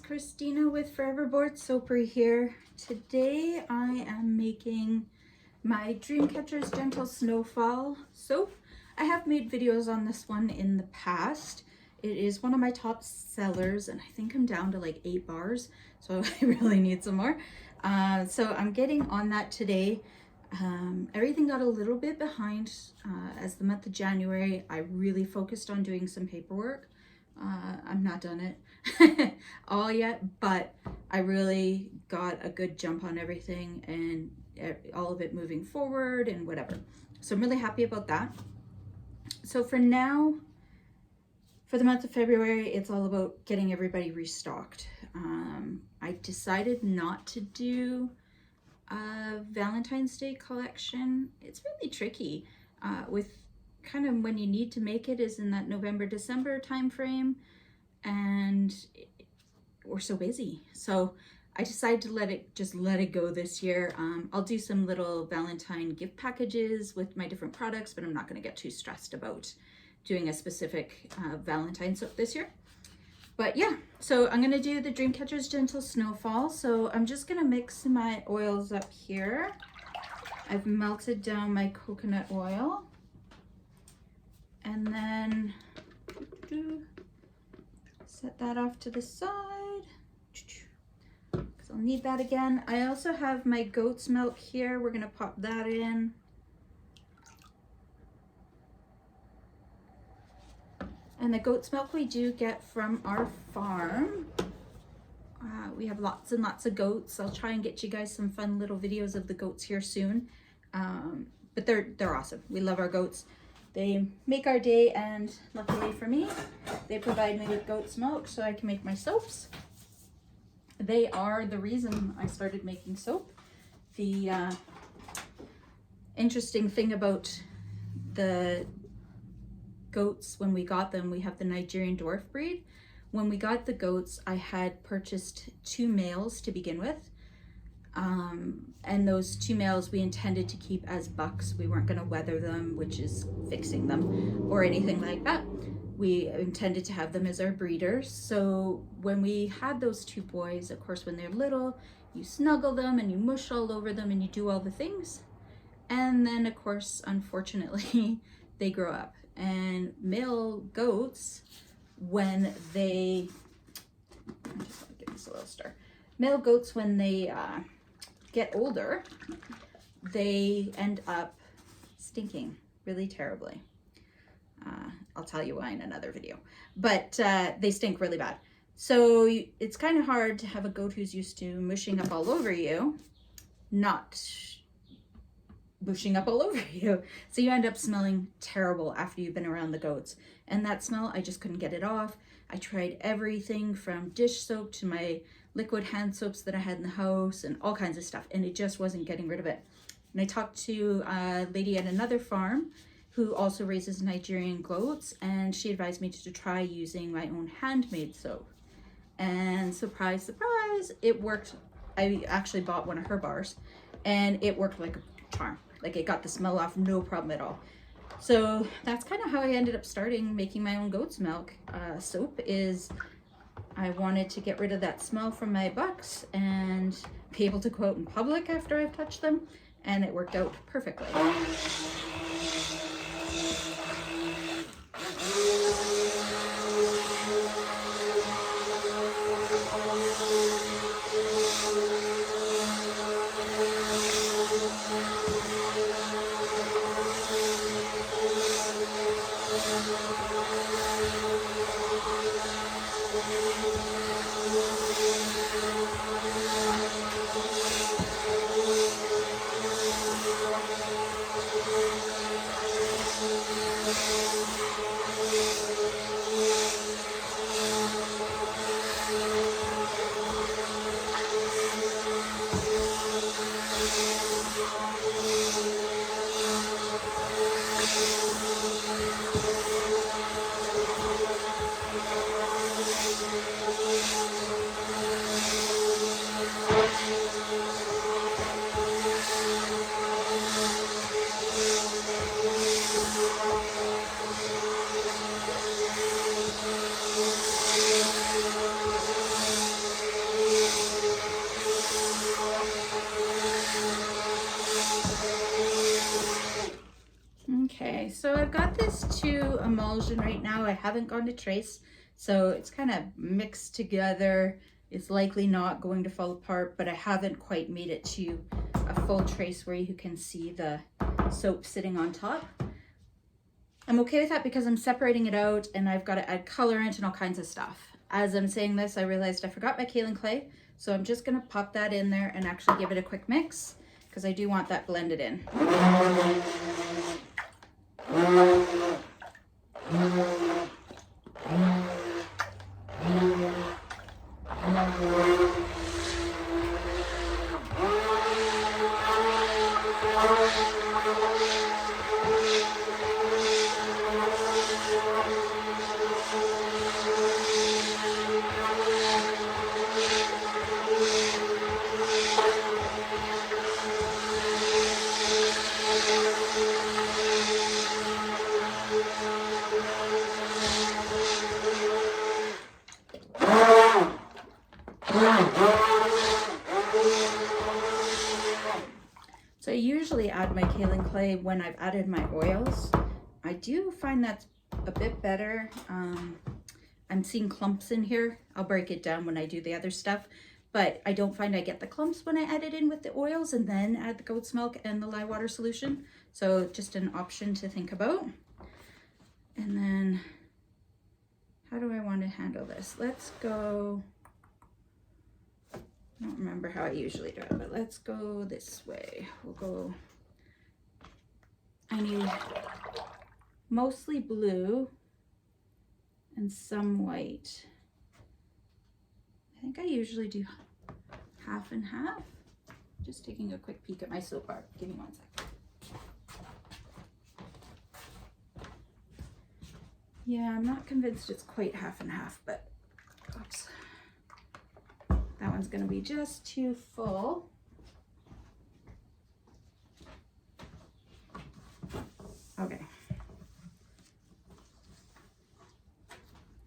Christina with Forever Bored Soapery here. Today I am making my Dreamcatcher's Gentle Snowfall soap. I have made videos on this one in the past. It is one of my top sellers and I think I'm down to like 8 bars, so I really need some more. So I'm getting on that today. Everything got a little bit behind as the month of January. I really focused on doing some paperwork. I'm not done it all yet, but I really got a good jump on everything and all of it moving forward and whatever. So I'm really happy about that. So for now, for the month of February, it's all about getting everybody restocked. I decided not to do a Valentine's Day collection. It's really tricky with kind of when you need to make it is in that November, December time frame, and we're so busy. So I decided to let it go this year. I'll do some little Valentine gift packages with my different products, but I'm not going to get too stressed about doing a specific Valentine soap this year. But yeah, so I'm going to do the Dreamcatcher's Gentle Snowfall. So I'm just going to mix my oils up here. I've melted down my coconut oil. And then set that off to the side because I'll need that again. I also have my goat's milk here. We're gonna pop that in. And the goat's milk we do get from our farm. We have lots and lots of goats. I'll try and get you guys some fun little videos of the goats here soon. But they're awesome. We love our goats. They make our day, and luckily for me, they provide me with goat's milk so I can make my soaps. They are the reason I started making soap. The interesting thing about the goats, when we got them, we have the Nigerian dwarf breed. When we got the goats, I had purchased 2 males to begin with. And those 2 males we intended to keep as bucks. We weren't going to weather them, which is fixing them, or anything like that. We intended to have them as our breeders. So when we had those 2 boys, of course, when they're little, you snuggle them and you mush all over them and you do all the things. And then, of course, unfortunately, they grow up. And male goats, when they, I just want to give this a little stir. Male goats, when they get older, they end up stinking really terribly. I'll tell you why in another video, but they stink really bad. So it's kind of hard to have a goat who's used to mushing up all over you, not mushing up all over you. So you end up smelling terrible after you've been around the goats. And that smell, I just couldn't get it off. I tried everything from dish soap to my liquid hand soaps that I had in the house and all kinds of stuff, and it just wasn't getting rid of it. And I talked to a lady at another farm who also raises Nigerian goats, and she advised me to try using my own handmade soap. And surprise, surprise, it worked. I actually bought one of her bars, and it worked like a charm. Like, it got the smell off, no problem at all. So that's kind of how I ended up starting making my own goat's milk soap. Is I wanted to get rid of that smell from my bucks and be able to go out in public after I've touched them, and it worked out perfectly. emulsion right now. I haven't gone to trace, so it's kind of mixed together. It's likely not going to fall apart, but I haven't quite made it to a full trace where you can see the soap sitting on top. I'm okay with that because I'm separating it out and I've got to add colorant and all kinds of stuff. As I'm saying this, I realized I forgot my kaolin clay, so I'm just going to pop that in there and actually give it a quick mix because I do want that blended in. So I usually add my kaolin clay when I've added my oils. I do find that's a bit better. I'm seeing clumps in here. I'll break it down when I do the other stuff, but I don't find I get the clumps when I add it in with the oils and then add the goat's milk and the lye water solution. So just an option to think about. And then how do I want to handle this? Let's go, I don't remember how I usually do it, but let's go this way. We'll go, I need mostly blue and some white. I think I usually do half and half. Just taking a quick peek at my soap bar. Give me 1 second. Yeah, I'm not convinced it's quite half and half, but oops. That one's gonna be just too full. Okay.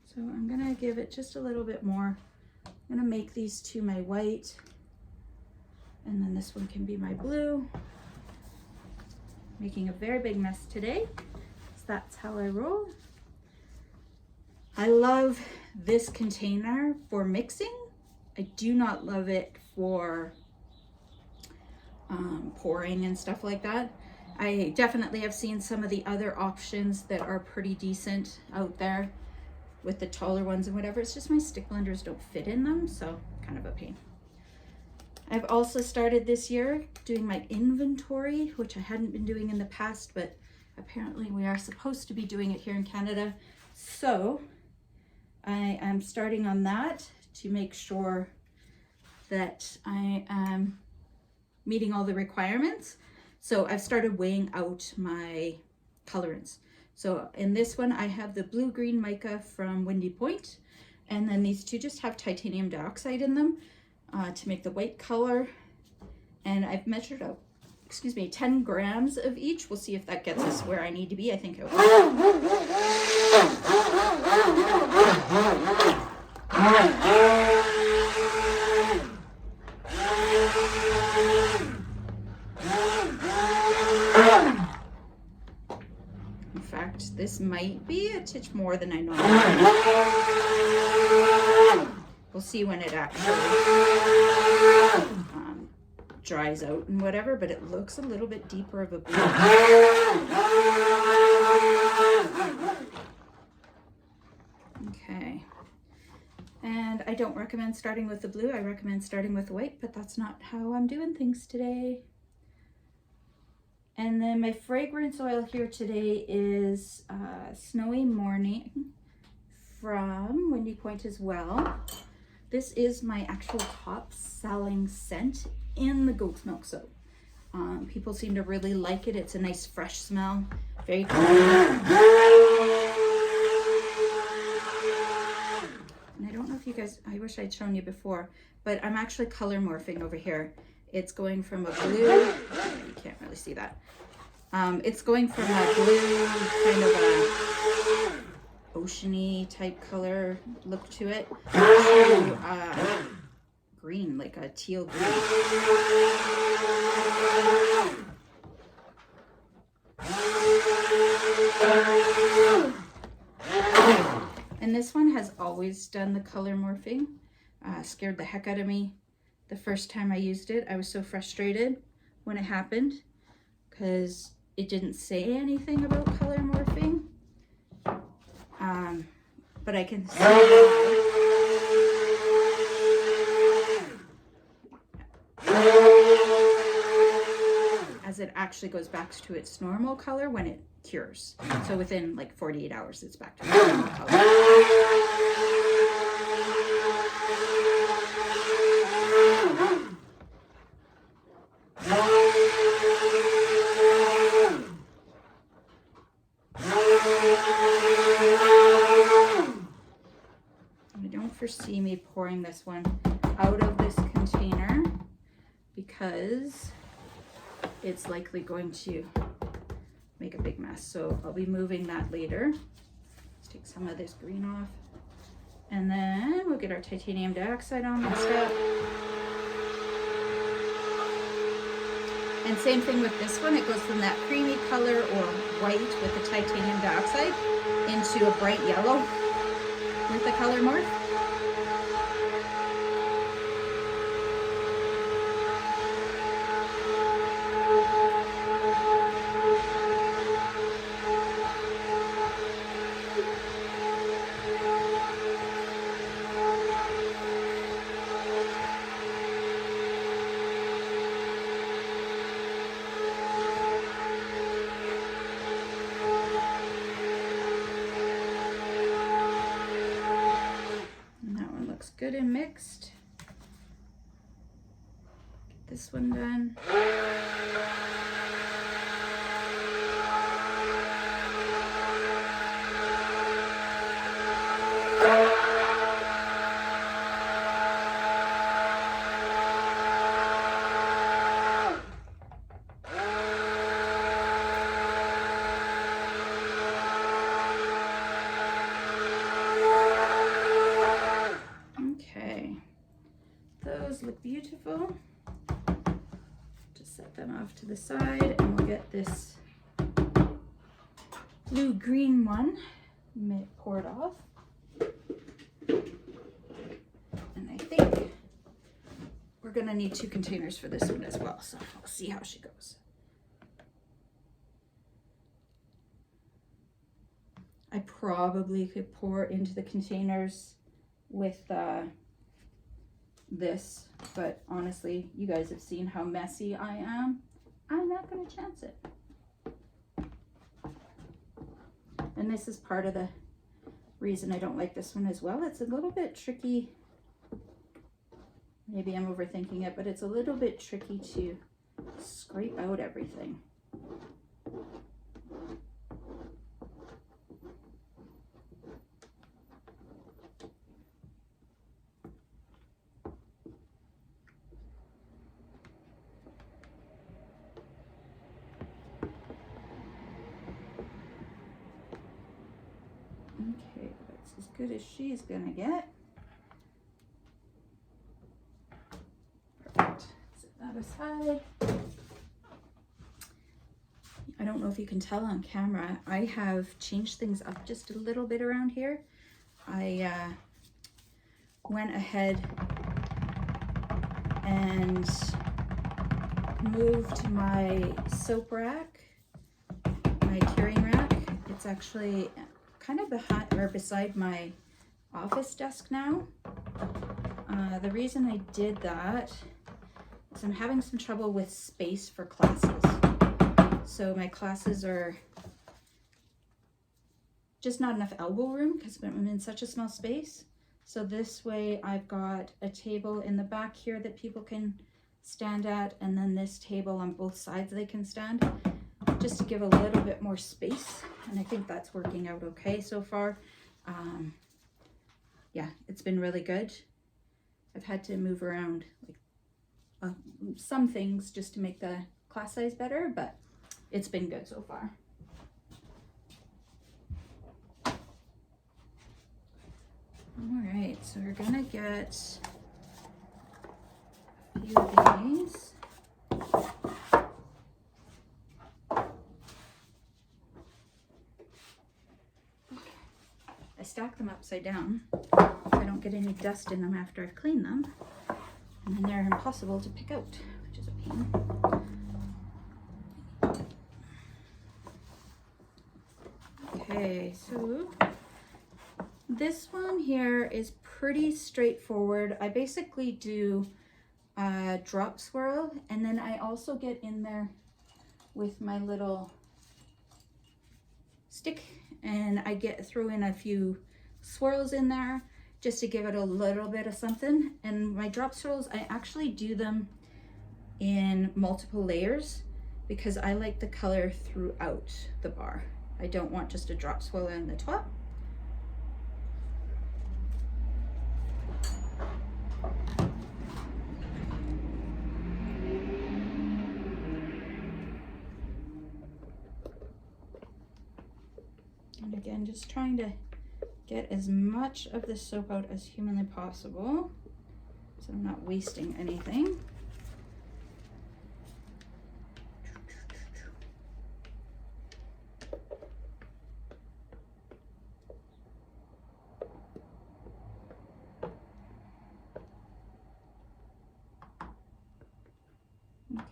So I'm gonna give it just a little bit more. I'm gonna make these two my white, and then this one can be my blue. Making a very big mess today, so that's how I roll. I love this container for mixing. I do not love it for pouring and stuff like that. I definitely have seen some of the other options that are pretty decent out there with the taller ones and whatever. It's just my stick blenders don't fit in them, so kind of a pain. I've also started this year doing my inventory, which I hadn't been doing in the past, but apparently we are supposed to be doing it here in Canada. So I am starting on that to make sure that I am meeting all the requirements. So I've started weighing out my colorants. So in this one, I have the blue-green mica from Windy Point, and then these two just have titanium dioxide in them to make the white color. And I've measured out, 10 grams of each. We'll see if that gets us where I need to be. I think it will. In fact, this might be a titch more than I normally do. We'll see when it actually dries out and whatever, but it looks a little bit deeper of a blue. Okay. And I don't recommend starting with the blue. I recommend starting with the white, but that's not how I'm doing things today. And then my fragrance oil here today is Snowy Morning from Windy Point as well. This is my actual top selling scent in the goat's milk soap. People seem to really like it. It's a nice fresh smell, very clean. And I don't know if you guys, I wish I'd shown you before, but I'm actually color morphing over here. It's going from a blue, you can't really see that. It's going from a blue, kind of a oceany type color look to it, to green, like a teal green. And this one has always done the color morphing. Scared the heck out of me the first time I used it. I was so frustrated when it happened because it didn't say anything about color morphing. But I can see as it actually goes back to its normal color when it cures. So within like 48 hours, it's back to its normal color. See me pouring this one out of this container because it's likely going to make a big mess. So I'll be moving that later. Let's take some of this green off. And then we'll get our titanium dioxide on this step. And same thing with this one. It goes from that creamy color or white with the titanium dioxide into a bright yellow with the color morph. Good and mixed. Get this one done. Look beautiful. Just set them off to the side and we'll get this blue green one poured off. And I think we're gonna need 2 containers for this one as well, so we'll see how she goes. I probably could pour into the containers with this, but honestly, you guys have seen how messy I am. I'm not going to chance it. And this is part of the reason I don't like this one as well. It's a little bit tricky. Maybe I'm overthinking it, but it's a little bit tricky to scrape out everything. Okay, that's as good as she's gonna get. Perfect. Set that aside. I don't know if you can tell on camera, I have changed things up just a little bit around here. I went ahead and moved my soap rack, my curing rack. It's actually kind of behind or beside my office desk now. The reason I did that is I'm having some trouble with space for classes. So my classes are just not enough elbow room because I'm in such a small space. So this way I've got a table in the back here that people can stand at, and then this table on both sides they can stand, just to give a little bit more space. And I think that's working out okay so far. Yeah, it's been really good. I've had to move around like some things just to make the class size better, but it's been good so far. All right, so we're gonna get a few of these. I stack them up upside down so I don't get any dust in them after I've cleaned them. And then they're impossible to pick out, which is a pain. Okay, so this one here is pretty straightforward. I basically do a drop swirl, and then I also get in there with my little stick and I throw in a few swirls in there just to give it a little bit of something. And my drop swirls, I actually do them in multiple layers because I like the color throughout the bar. I don't want just a drop swirl in the top. And again, just trying to get as much of the soap out as humanly possible so I'm not wasting anything.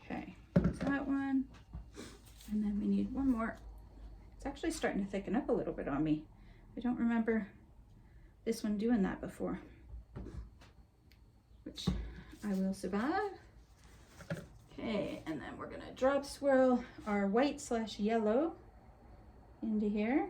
Okay, that's that one. And then we need one more. It's actually starting to thicken up a little bit on me. I don't remember this one doing that before, which I will survive. Okay, and then we're gonna drop swirl our white / yellow into here.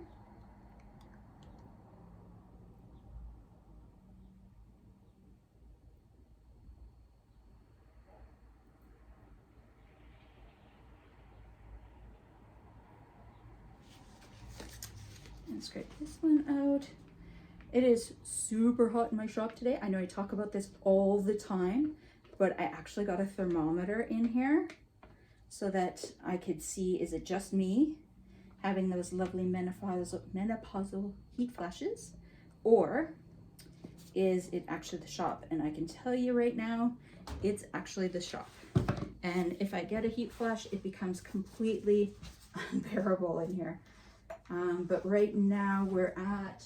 And scrape this one out. It is super hot in my shop today. I know I talk about this all the time, but I actually got a thermometer in here so that I could see, is it just me having those lovely menopausal heat flashes, or is it actually the shop? And I can tell you right now, it's actually the shop. And if I get a heat flash, it becomes completely unbearable in here. But right now we're at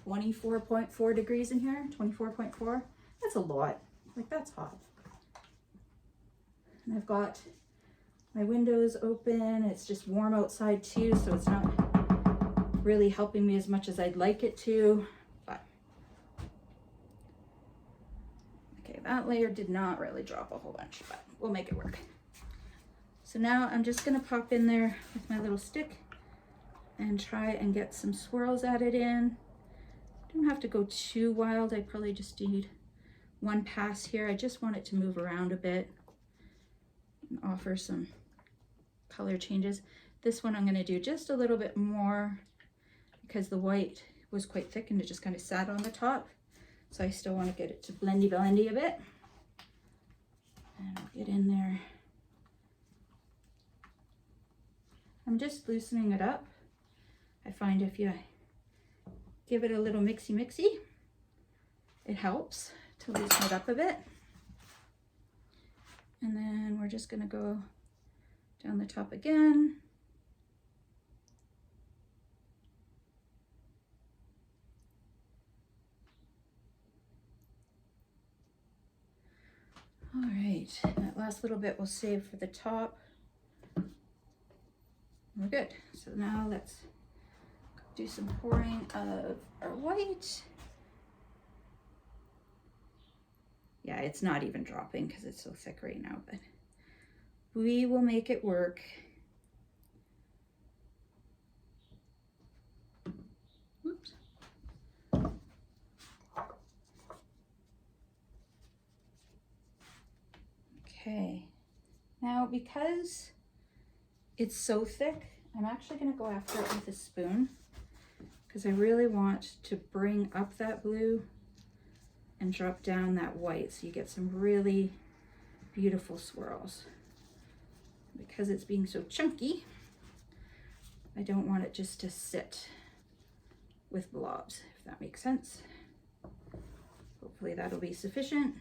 24.4 degrees in here, 24.4. That's a lot. Like, that's hot. And I've got my windows open. It's just warm outside too, so it's not really helping me as much as I'd like it to. But okay, that layer did not really drop a whole bunch, but we'll make it work. So now I'm just gonna pop in there with my little stick and try and get some swirls added in. Don't have to go too wild. I probably just need one pass here. I just want it to move around a bit and offer some color changes. This one I'm going to do just a little bit more because the white was quite thick and it just kind of sat on the top. So I still want to get it to blendy a bit. And I'll get in there. I'm just loosening it up. I find if you give it a little mixy, it helps to loosen it up a bit. And then we're just gonna go down the top again. All right, that last little bit we'll save for the top. We're good. So now let's do some pouring of our white. Yeah, it's not even dropping because it's so thick right now, but we will make it work. Oops. Okay, now because it's so thick, I'm actually going to go after it with a spoon because I really want to bring up that blue and drop down that white so you get some really beautiful swirls. Because it's being so chunky, I don't want it just to sit with blobs, if that makes sense. Hopefully that'll be sufficient.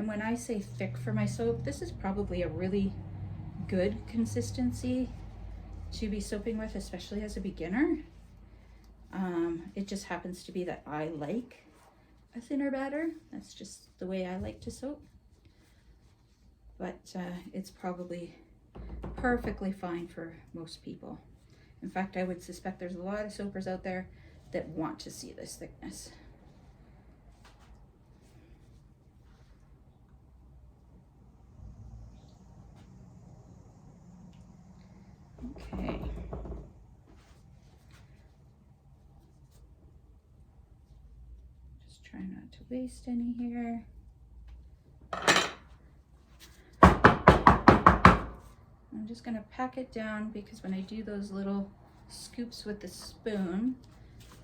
And when I say thick for my soap, this is probably a really good consistency to be soaping with, especially as a beginner. It just happens to be that I like a thinner batter. That's just the way I like to soap. But it's probably perfectly fine for most people. In fact, I would suspect there's a lot of soapers out there that want to see this thickness. Okay. Just try not to waste any here. I'm just going to pack it down because when I do those little scoops with the spoon,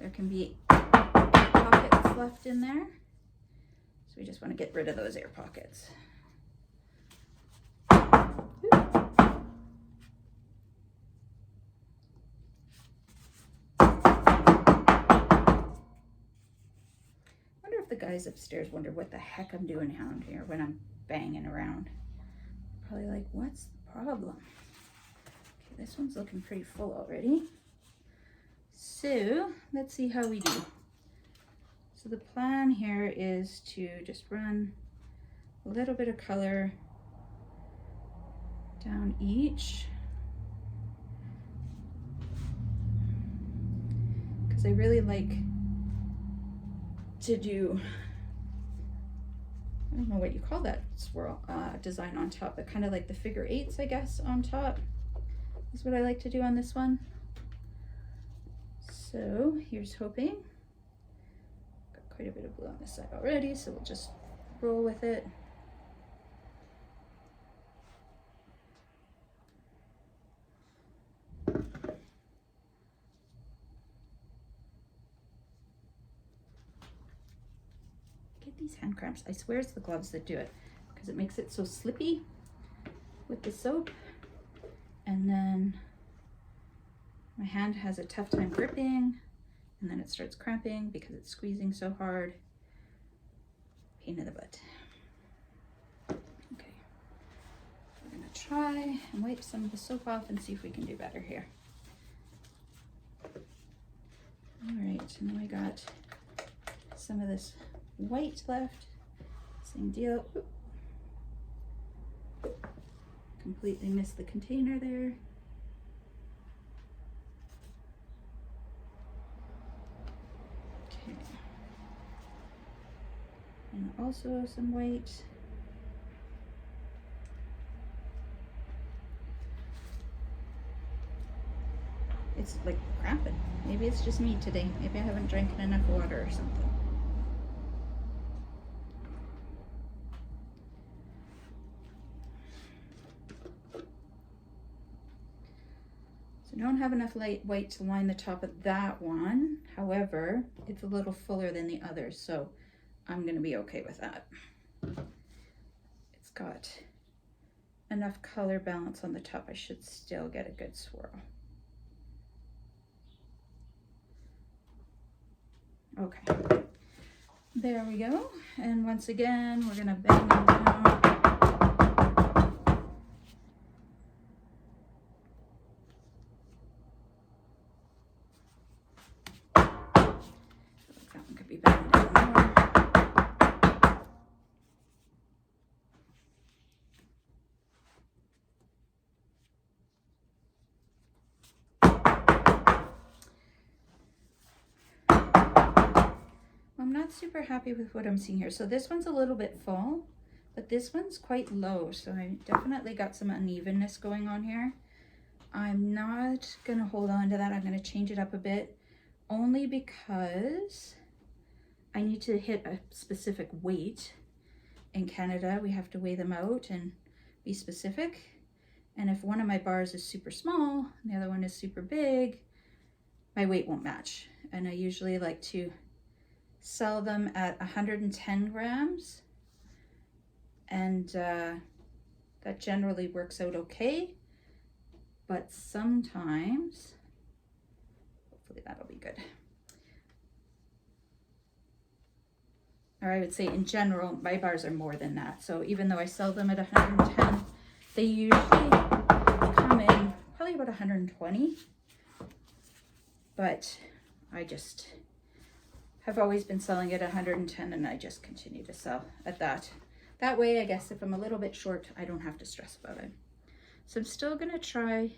there can be pockets left in there. So we just want to get rid of those air pockets. Wonder if the guys upstairs wonder what the heck I'm doing down here when I'm banging around. Probably like, what's the problem? Okay, this one's looking pretty full already. So let's see how we do. So the plan here is to just run a little bit of color down each, because I really like to do, I don't know what you call that swirl design on top, but kind of like the figure eights, I guess, on top is what I like to do on this one. So here's hoping. Got quite a bit of blue on this side already, so we'll just roll with it. Get these hand cramps. I swear it's the gloves that do it, because it makes it so slippy with the soap. And then my hand has a tough time gripping, and then it starts cramping because it's squeezing so hard. Pain in the butt. Okay, we're gonna try and wipe some of the soap off and see if we can do better here. All right, and then we got some of this white left. Same deal. Completely missed the container there. Okay. And also some white. It's like cramping. Maybe it's just me today. Maybe I haven't drank enough water or something. Don't have enough light white to line the top of that one. However, it's a little fuller than the others, so I'm going to be okay with that. It's got enough color balance on the top. I should still get a good swirl. Okay, there we go. And once again, we're going to bang them down. Super happy with what I'm seeing here. So this one's a little bit full, but this one's quite low, so I definitely got some unevenness going on here. I'm not gonna hold on to that. I'm gonna change it up a bit, only because I need to hit a specific weight. In Canada, we have to weigh them out and be specific, and if one of my bars is super small and the other one is super big, my weight won't match. And I usually like to sell them at 110 grams, and that generally works out okay, but sometimes, hopefully that'll be good. or I would say in general, my bars are more than that. So even though I sell them at 110, they usually come in probably about 120. But I just have always been selling at 110, and I just continue to sell at that. That way, I guess if I'm a little bit short, I don't have to stress about it. So I'm still gonna try,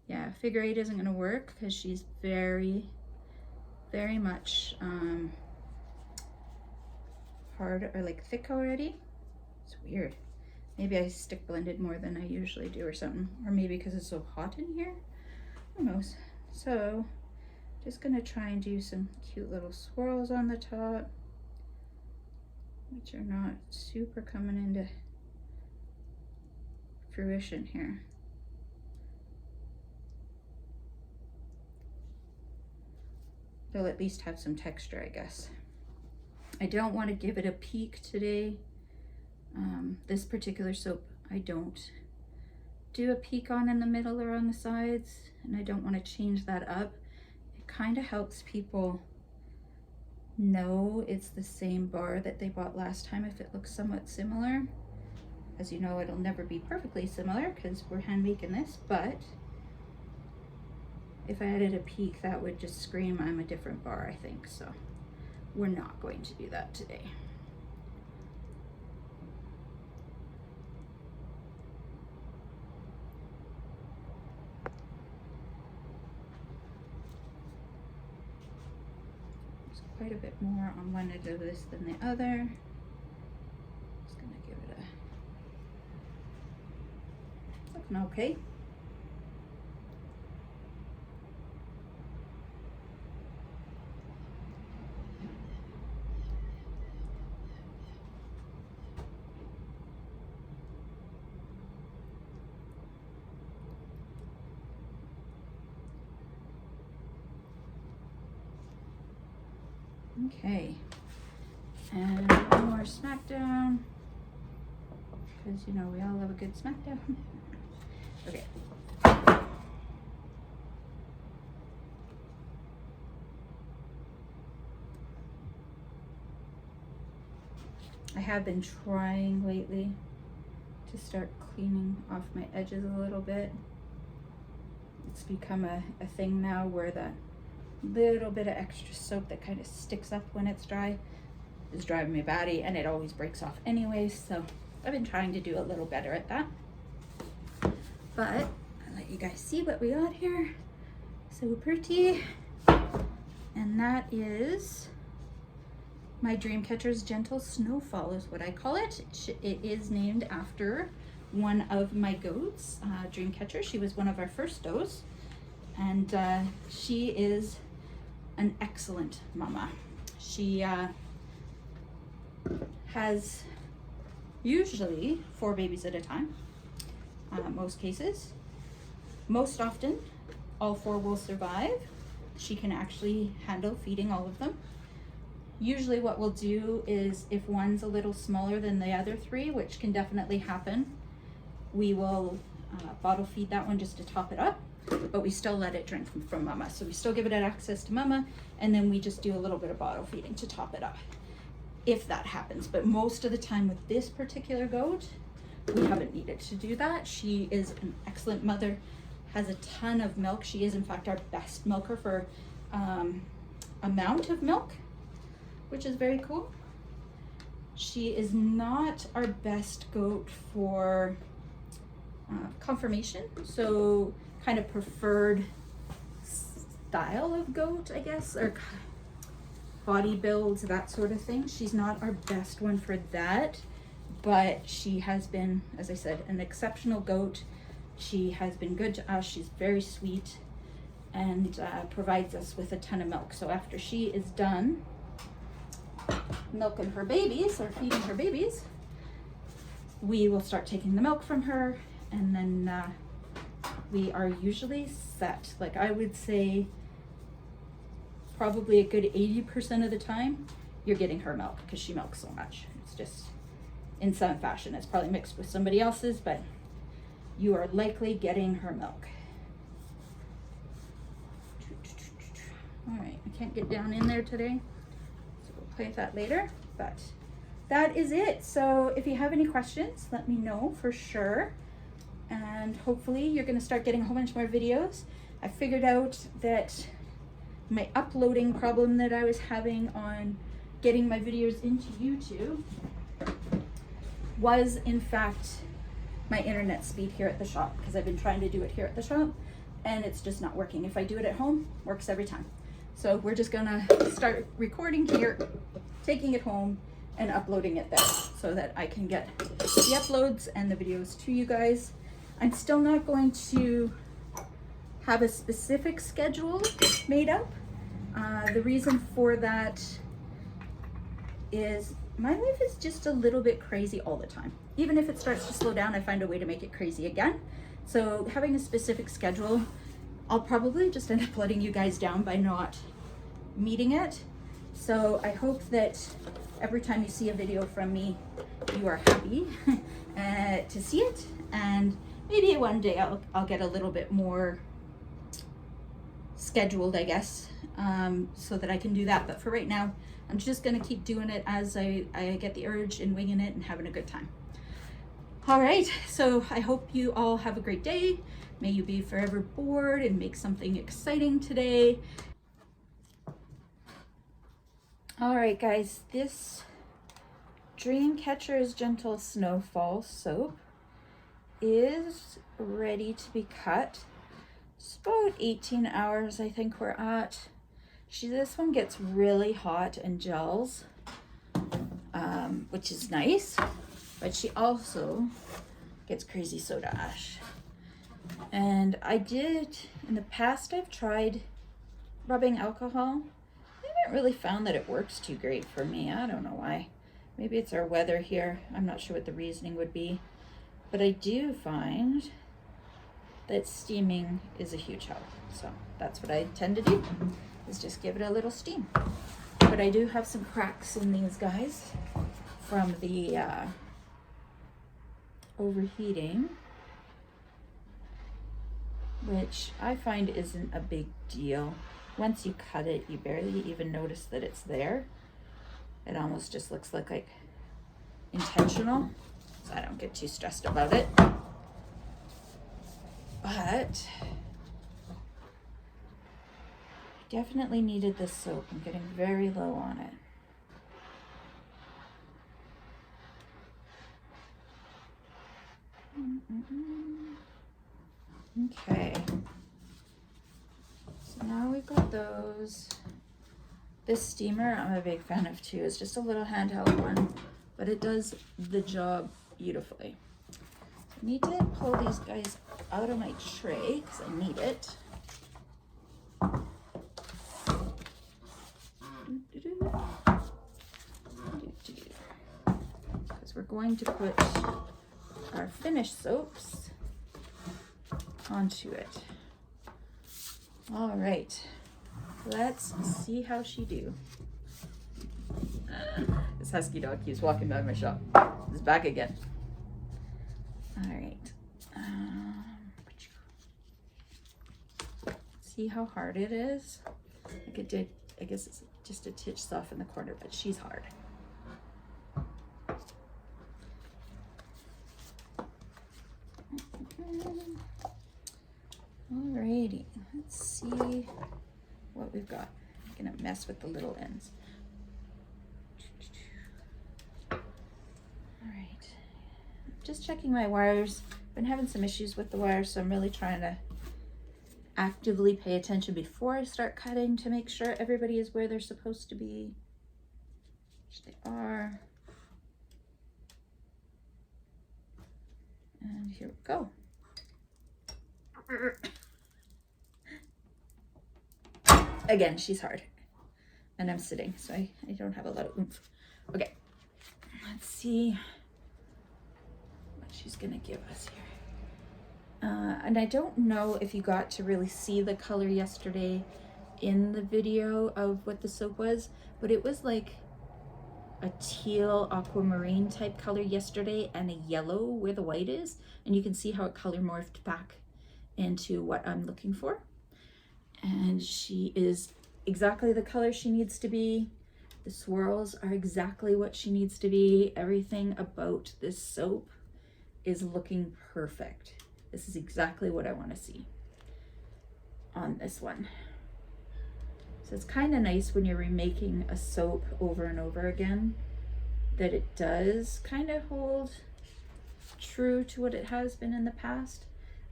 yeah, figure 8 isn't gonna work because she's very much hard or like thick already. It's weird. Maybe I stick blended more than I usually do or something, or maybe because it's so hot in here. Who knows? So just gonna try and do some cute little swirls on the top, which are not super coming into fruition here. They'll at least have some texture, I guess. I don't want to give it a peak today. This particular soap, I don't do a peak on in the middle or on the sides, and I don't want to change that up. It kind of helps people know it's the same bar that they bought last time if it looks somewhat similar. As you know, it'll never be perfectly similar because we're hand making this, but if I added a peak, that would just scream I'm a different bar, I think. So we're not going to do that today. There's quite a bit more on one end of this than the other. Just gonna give it a, looking okay. Okay, and one more smackdown, because you know we all love a good smackdown. Okay. I have been trying lately to start cleaning off my edges a little bit. It's become a thing now where that little bit of extra soap that kind of sticks up when it's dry is driving me batty, and it always breaks off anyways. So I've been trying to do a little better at that. But I'll let you guys see what we got here. So pretty. And that is my Dreamcatcher's Gentle Snowfall is what I call it. It is named after one of my goats, Dreamcatcher. She was one of our first does, and she is an excellent mama. She has usually 4 babies at a time, most cases. Most often, all 4 will survive. She can actually handle feeding all of them. Usually what we'll do is if one's a little smaller than the other 3, which can definitely happen, we will bottle feed that one just to top it up, but we still let it drink from mama. So we still give it access to mama, and then we just do a little bit of bottle feeding to top it up, if that happens. But most of the time with this particular goat, we haven't needed to do that. She is an excellent mother, has a ton of milk. She is in fact our best milker for amount of milk, which is very cool. She is not our best goat for conformation, so kind of preferred style of goat, I guess, or body builds, that sort of thing. She's not our best one for that, but she has been, as I said, an exceptional goat. She has been good to us. She's very sweet and provides us with a ton of milk. So after she is done milking her babies or feeding her babies, we will start taking the milk from her, and then we are usually set. Like I would say probably a good 80% of the time you're getting her milk because she milks so much. It's just in some fashion. It's probably mixed with somebody else's, but you are likely getting her milk. All right, I can't get down in there today, so we'll play with that later. But that is it. So if you have any questions, let me know for sure. And hopefully you're gonna start getting a whole bunch more videos. I figured out that my uploading problem that I was having on getting my videos into YouTube was in fact my internet speed here at the shop, because I've been trying to do it here at the shop and it's just not working. If I do it at home, works every time. So we're just gonna start recording here, taking it home and uploading it there so that I can get the uploads and the videos to you guys. I'm still not going to have a specific schedule made up. The reason for that is my life is just a little bit crazy all the time. Even if it starts to slow down, I find a way to make it crazy again. So having a specific schedule, I'll probably just end up letting you guys down by not meeting it. So I hope that every time you see a video from me, you are happy to see it. And maybe one day I'll get a little bit more scheduled, I guess, so that I can do that. But for right now, I'm just gonna keep doing it as I get the urge and winging it and having a good time. All right, so I hope you all have a great day. May you be forever bored and make something exciting today. All right, guys, this Dreamcatcher's Gentle Snowfall soap is ready to be cut. It's about 18 hours, I think we're at. This one gets really hot and gels, which is nice, but she also gets crazy soda ash. And in the past, I've tried rubbing alcohol. I haven't really found that it works too great for me. I don't know why. Maybe it's our weather here. I'm not sure what the reasoning would be, but I do find that steaming is a huge help. So that's what I tend to do, is just give it a little steam. But I do have some cracks in these guys from the overheating, which I find isn't a big deal. Once you cut it, you barely even notice that it's there. It almost just looks like intentional, so I don't get too stressed about it. But definitely needed this soap. I'm getting very low on it. Okay, so now we've got those. This steamer I'm a big fan of too. It's just a little handheld one, but it does the job beautifully. I need to pull these guys out of my tray because I need it. Because we're going to put our finished soaps onto it. All right, let's see how she do. This husky dog keeps walking by my shop. It's back again. All right. See how hard it is? Like it did, I guess it's just a titch soft in the corner, but she's hard. Alrighty, let's see what we've got. I'm gonna mess with the little ends. Alright, just checking my wires. Been having some issues with the wires, so I'm really trying to actively pay attention before I start cutting to make sure everybody is where they're supposed to be, which they are. And here we go. Again, she's hard, and I'm sitting, so I don't have a lot of oomph. Okay, let's see what she's gonna give us here. And I don't know if you got to really see the color yesterday in the video of what the soap was, but it was like a teal aquamarine type color yesterday and a yellow where the white is, and you can see how it color morphed back into what I'm looking for. And she is exactly the color she needs to be. The swirls are exactly what she needs to be. Everything about this soap is looking perfect. This is exactly what I want to see on this one. So it's kind of nice when you're remaking a soap over and over again that it does kind of hold true to what it has been in the past.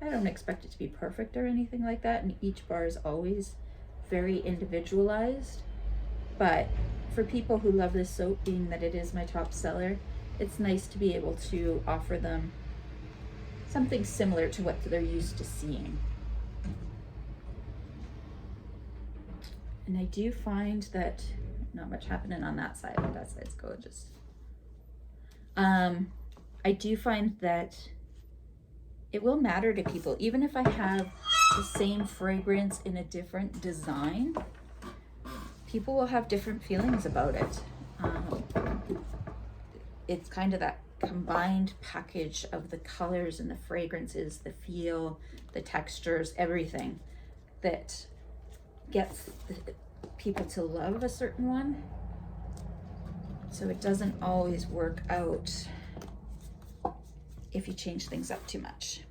I don't expect it to be perfect or anything like that, and each bar is always very individualized. But for people who love this soap, being that it is my top seller, it's nice to be able to offer them something similar to what they're used to seeing. And I do find that not much happening on that side, but that side's gorgeous. I do find that it will matter to people, even if I have the same fragrance in a different design, people will have different feelings about it. It's kind of that combined package of the colors and the fragrances, the feel, the textures, everything that gets people to love a certain one. So it doesn't always work out if you change things up too much.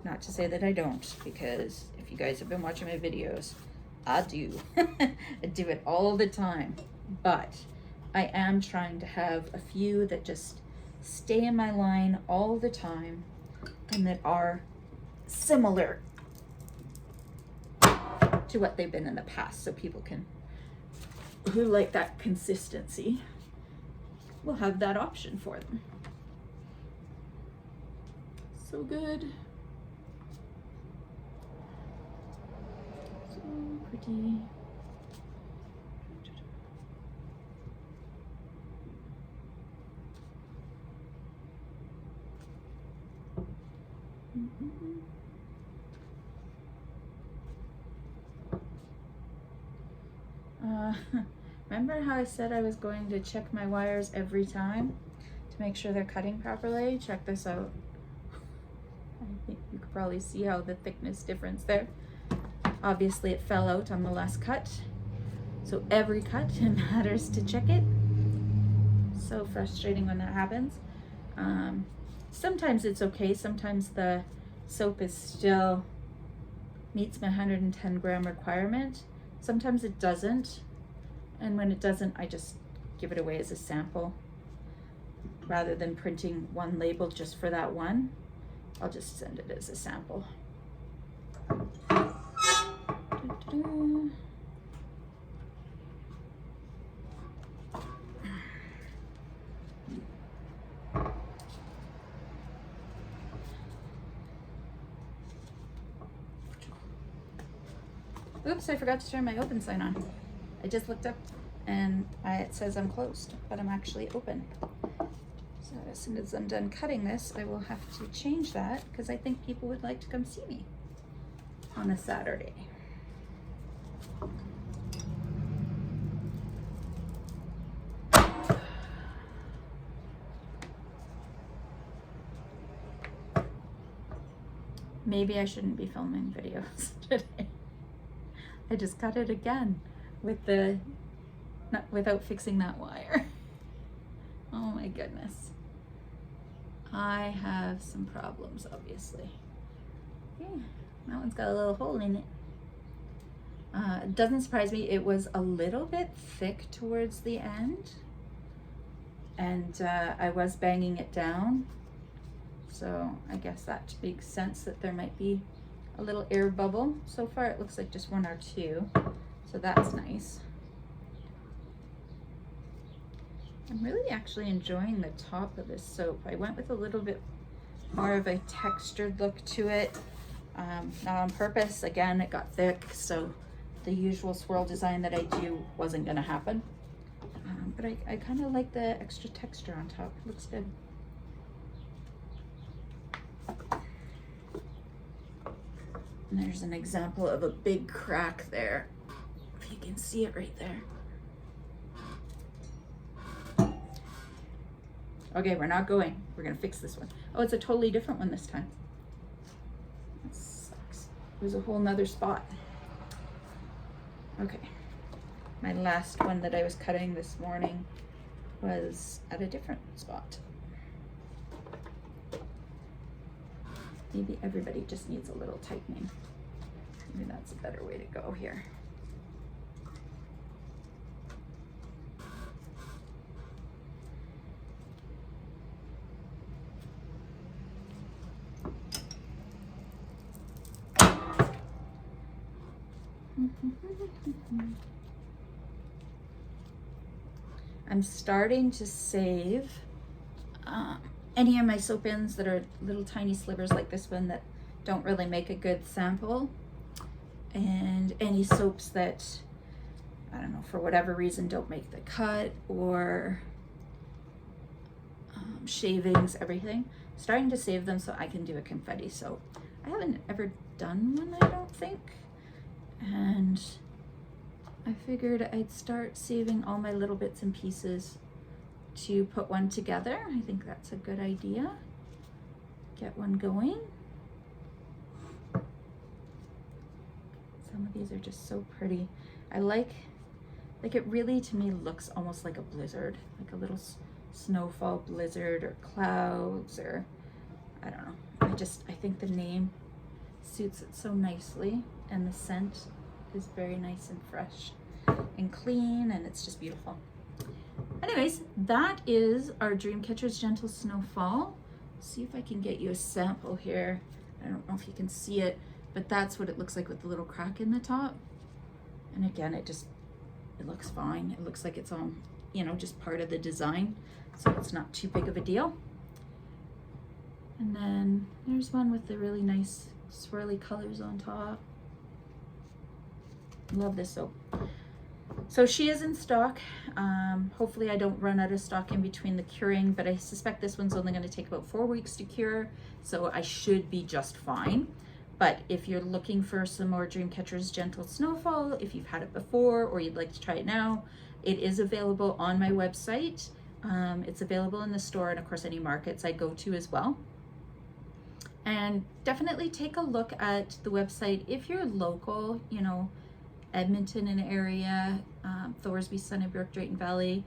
Not to say that I don't, because if you guys have been watching my videos, I do. I do it all the time. But I am trying to have a few that just stay in my line all the time and that are similar to what they've been in the past, so people who like that consistency will have that option for them. So good. So pretty. Remember how I said I was going to check my wires every time to make sure they're cutting properly? Check this out. I think you could probably see how the thickness difference there. Obviously it fell out on the last cut, so every cut it matters to check it. So frustrating when that happens. Sometimes it's okay. Sometimes the soap is still meets my 110 gram requirement. Sometimes it doesn't, and when it doesn't, I just give it away as a sample. Rather than printing one label just for that one, I'll just send it as a sample. Oops, I forgot to turn my open sign on. I just looked up and it says I'm closed, but I'm actually open. So as soon as I'm done cutting this, I will have to change that because I think people would like to come see me on a Saturday. Maybe I shouldn't be filming videos today. I just cut it again with without fixing that wire. Oh my goodness. I have some problems, obviously. Yeah, that one's got a little hole in it. It doesn't surprise me. It was a little bit thick towards the end, and I was banging it down. So I guess that makes sense that there might be a little air bubble. So far it looks like just one or two, so that's nice. I'm really actually enjoying the top of this soap. I went with a little bit more of a textured look to it, not on purpose. Again, it got thick, so the usual swirl design that I do wasn't gonna happen. But I kind of like the extra texture on top. It looks good. And there's an example of a big crack there. If you can see it right there. Okay, we're not going. We're gonna fix this one. Oh, it's a totally different one this time. That sucks. It was a whole nother spot. Okay. My last one that I was cutting this morning was at a different spot. Maybe everybody just needs a little tightening. Maybe that's a better way to go here. I'm starting to save any of my soap ends that are little tiny slivers like this one that don't really make a good sample, and any soaps that, I don't know, for whatever reason don't make the cut, or shavings, everything. Starting to save them so I can do a confetti soap. I haven't ever done one, I don't think, and I figured I'd start saving all my little bits and pieces to put one together. I think that's a good idea. Get one going. Some of these are just so pretty. I like it really, to me, looks almost like a blizzard, like a little snowfall blizzard or clouds, or I don't know. I think the name suits it so nicely, and the scent is very nice and fresh and clean, and it's just beautiful. Anyways, that is our Dreamcatcher's Gentle Snowfall. See if I can get you a sample here. I don't know if you can see it, but that's what it looks like with the little crack in the top. And again, it looks fine. It looks like it's all, you know, just part of the design, so it's not too big of a deal. And then there's one with the really nice swirly colors on top. Love this soap. So she is in stock. Hopefully I don't run out of stock in between the curing, but I suspect this one's only going to take about 4 weeks to cure, so I should be just fine. But if you're looking for some more Dreamcatcher's Gentle Snowfall, if you've had it before or you'd like to try it now, it is available on my website. It's available in the store, and of course any markets I go to as well. And definitely take a look at the website if you're local, you know, Edmonton and area, Thorsby, Sunnybrook, Drayton Valley.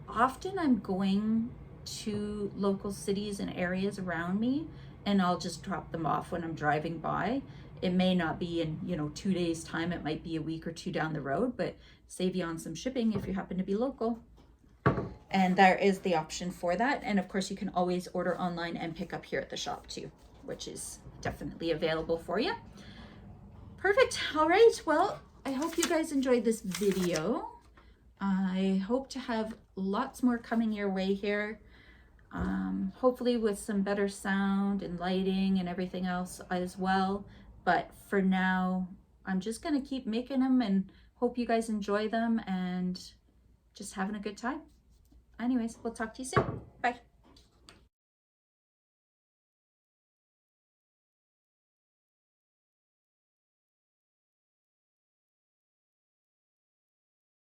Often I'm going to local cities and areas around me, and I'll just drop them off when I'm driving by. It may not be in, you know, 2 days time. It might be a week or two down the road, but save you on some shipping if you happen to be local. And there is the option for that. And of course you can always order online and pick up here at the shop too, which is definitely available for you. Perfect. All right. Well, I hope you guys enjoyed this video. I hope to have lots more coming your way here. Hopefully with some better sound and lighting and everything else as well. But for now, I'm just going to keep making them and hope you guys enjoy them and just having a good time. Anyways, we'll talk to you soon. Bye.